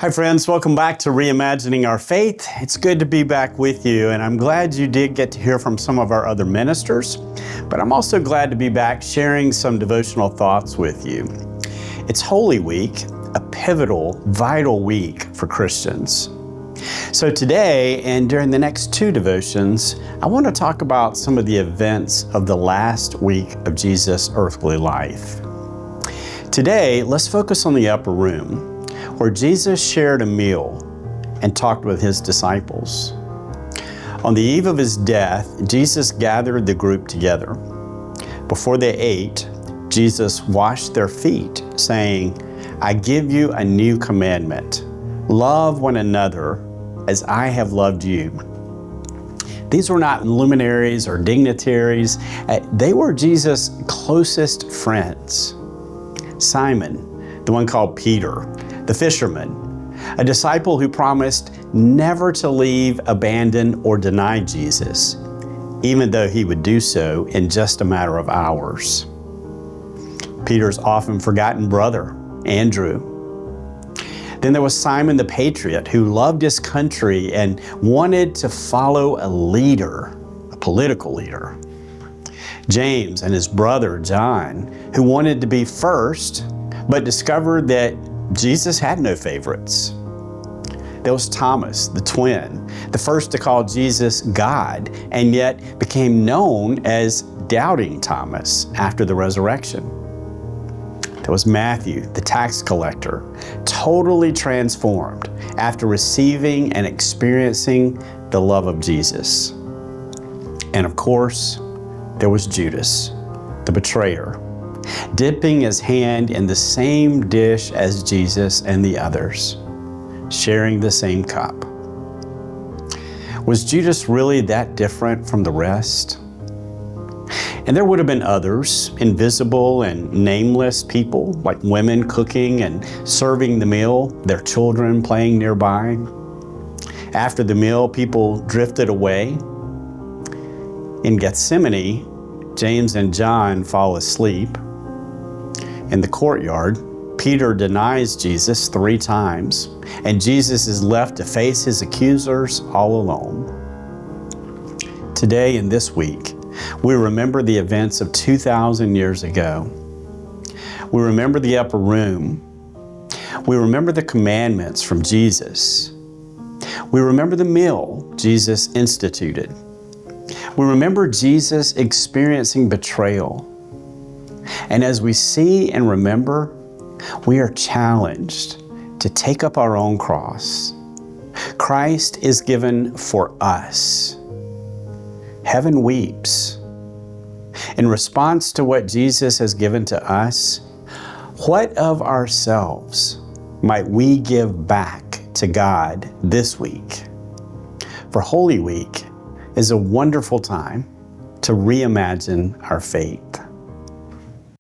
Hi friends, welcome back to Reimagining Our Faith. It's good to be back with you, and I'm glad you did get to hear from some of our other ministers, but I'm also glad to be back sharing some devotional thoughts with you. It's Holy Week, a pivotal, vital week for Christians. So today, and during the next two devotions, I want to talk about some of the events of the last week of Jesus' earthly life. Today, let's focus on the upper room, where Jesus shared a meal and talked with his disciples. On the eve of his death, Jesus gathered the group together. Before they ate, Jesus washed their feet, saying, "I give you a new commandment. Love one another as I have loved you." These were not luminaries or dignitaries. They were Jesus' closest friends. Simon, the one called Peter, the fisherman, a disciple who promised never to leave, abandon, or deny Jesus, even though he would do so in just a matter of hours. Peter's often forgotten brother, Andrew. Then there was Simon the patriot, who loved his country and wanted to follow a leader, a political leader. James and his brother, John, who wanted to be first, but discovered that Jesus had no favorites. There was Thomas, the twin, the first to call Jesus God, and yet became known as Doubting Thomas after the resurrection. There was Matthew, the tax collector, totally transformed after receiving and experiencing the love of Jesus. And of course, there was Judas, the betrayer, dipping his hand in the same dish as Jesus and the others, sharing the same cup. Was Judas really that different from the rest? And there would have been others, invisible and nameless people, like women cooking and serving the meal, their children playing nearby. After the meal, people drifted away. In Gethsemane, James and John fall asleep. In the courtyard, Peter denies Jesus 3 times, and Jesus is left to face his accusers all alone. Today and this week, we remember the events of 2,000 years ago. We remember the upper room. We remember the commandments from Jesus. We remember the meal Jesus instituted. We remember Jesus experiencing betrayal. And as we see and remember, we are challenged to take up our own cross. Christ is given for us. Heaven weeps. In response to what Jesus has given to us, what of ourselves might we give back to God this week? For Holy Week is a wonderful time to reimagine our faith.